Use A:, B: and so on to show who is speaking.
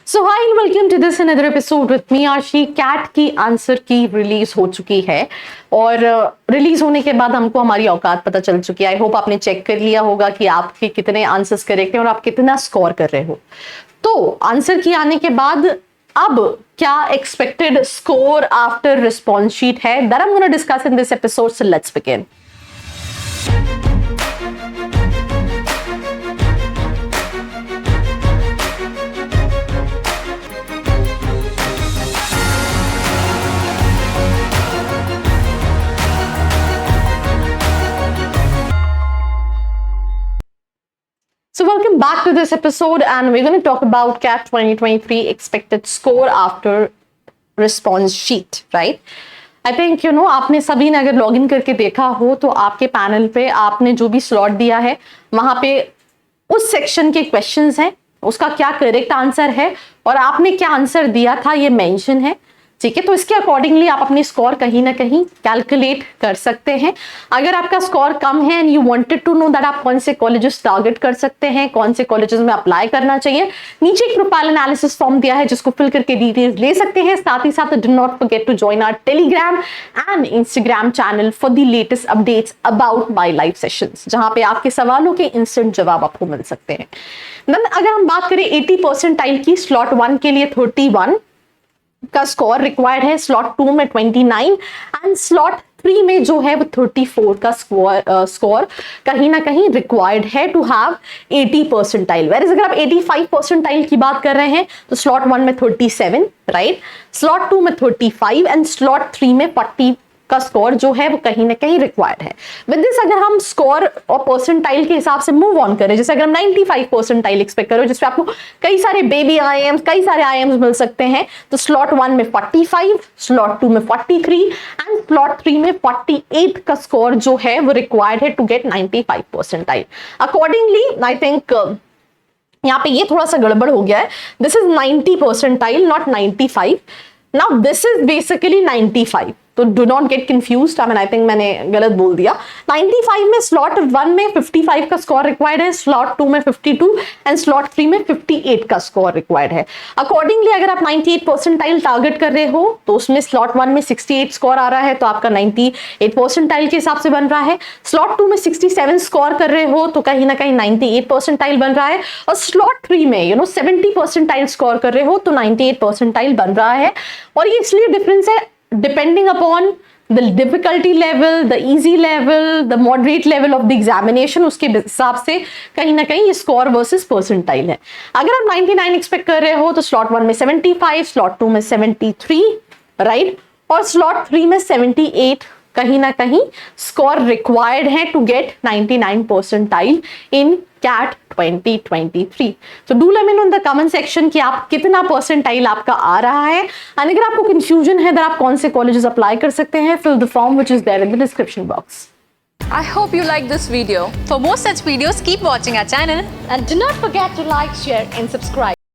A: So hi and welcome to this another episode with me Ashi. CAT की answer की release हो चुकी है और रिलीज होने के बाद हमको हमारी औकात पता चल चुकी है। आई होप आपने चेक कर लिया होगा कि आपके कितने आंसर्स करेक्ट हैं और आप कितना स्कोर कर रहे हो। तो आंसर की आने के बाद अब क्या expected score after response sheet है, that I am gonna discuss in this episode, so let's begin. So welcome back to this episode and we're going to talk about CAT 2023 expected score after response sheet, right? I think आपने सभी ने अगर login करके देखा हो तो आपके panel पे आपने जो भी स्लॉट दिया है वहां पे उस सेक्शन के क्वेश्चंस हैं, उसका क्या करेक्ट आंसर है और आपने क्या आंसर दिया था ये मेंशन है, ठीक है। तो इसके अकॉर्डिंगली आप अपनी स्कोर कहीं ना कहीं कैलकुलेट कर सकते हैं। अगर आपका स्कोर कम है and you wanted to know that आप कौन से कॉलेजेस टारगेट कर सकते हैं, कौन से कॉलेजेस में अप्लाई करना चाहिए, नीचे एक प्रोफाइल एनालिसिस फॉर्म दिया है जिसको फिल करके डिटेल्स ले सकते हैं। साथ ही साथ do not forget to join our Telegram and Instagram channel for the latest updates about my live sessions, जहां पे आपके सवालों के इंस्टेंट जवाब आपको मिल सकते हैं। देन अगर हम बात करें 80 परसेंटाइल की, स्लॉट 1 के लिए 31 का स्कोर रिक्वायर्ड है, स्लॉट 2 में 29 एंड स्लॉट 3 में जो है वो 34 का स्कोर कहीं ना कहीं रिक्वायर्ड है टू हैव 80 परसेंटाइल। वेयर अगर आप 85 परसेंटाइल की बात कर रहे हैं तो स्लॉट 1 में 37, राइट, स्लॉट 2 में 35 एंड स्लॉट 3 में 40 का स्कोर जो है वो कहीं ना कहीं रिक्वायर्ड है। विद दिस अगर हम स्कोर और परसेंटाइल के हिसाब से मूव ऑन करें, जैसे अगर हम 95 परसेंटाइल एक्सपेक्ट करो जिसपे आपको कई सारे बेबी आईएम्स, कई सारे आईएम्स मिल सकते हैं, तो स्लॉट 1 में 45, स्लॉट 2 में 43 एंड स्लॉट 3 में 48 का स्कोर जो है वो रिक्वायर्ड है to get 95 percentile. Accordingly I think यहाँ पे ये थोड़ा सा गड़बड़ हो गया है। This is 90 percentile not 95। Now this is basically 95, तो do not get confused. I think मैंने गलत बोल दिया। 95 में स्लॉट 1 में 55 का स्कोर रिक्वायर्ड है, स्लॉट 2 में 52 एंड स्लॉट 3 में 58 का स्कोर रिक्वायर्ड है। अकॉर्डिंगली अगर आप 98 परसेंटाइल टारगेट कर रहे हो तो उसमें स्लॉट 1 में 68 स्कोर आ रहा है तो आपका 98 परसेंटाइल के हिसाब से बन रहा है। स्लॉट 2 में 67 स्कोर कर रहे हो तो कहीं ना कहीं 98 परसेंटाइल बन रहा है और स्लॉट 3 में 70 परसेंटाइल स्कोर कर रहे हो तो 98 परसेंटाइल बन रहा है। और ये इसलिए डिफरेंस है depending upon the difficulty level, the easy level, the moderate level of the examination, उसके हिसाब से कहीं ना कहीं ये स्कोर वर्सेस परसेंटाइल है। अगर आप 99 एक्सपेक्ट कर रहे हो तो स्लॉट 1 में 75, स्लॉट 2 में 73, राइट, और स्लॉट 3 में 78 कहीं ना कहीं स्कोर रिक्वायर्ड है to get 99 percentile in CAT 2023। तो do let me know in the comment section कि आप कितना परसेंटाइल आपका आ रहा है एंड अगर आपको कंफ्यूजन है तो आप कौन से कॉलेजेस अप्लाई कर सकते हैं, fill the form which is there in the description box.
B: I hope you like this video. For more such videos, keep watching our channel
A: And do not forget to like, share and subscribe.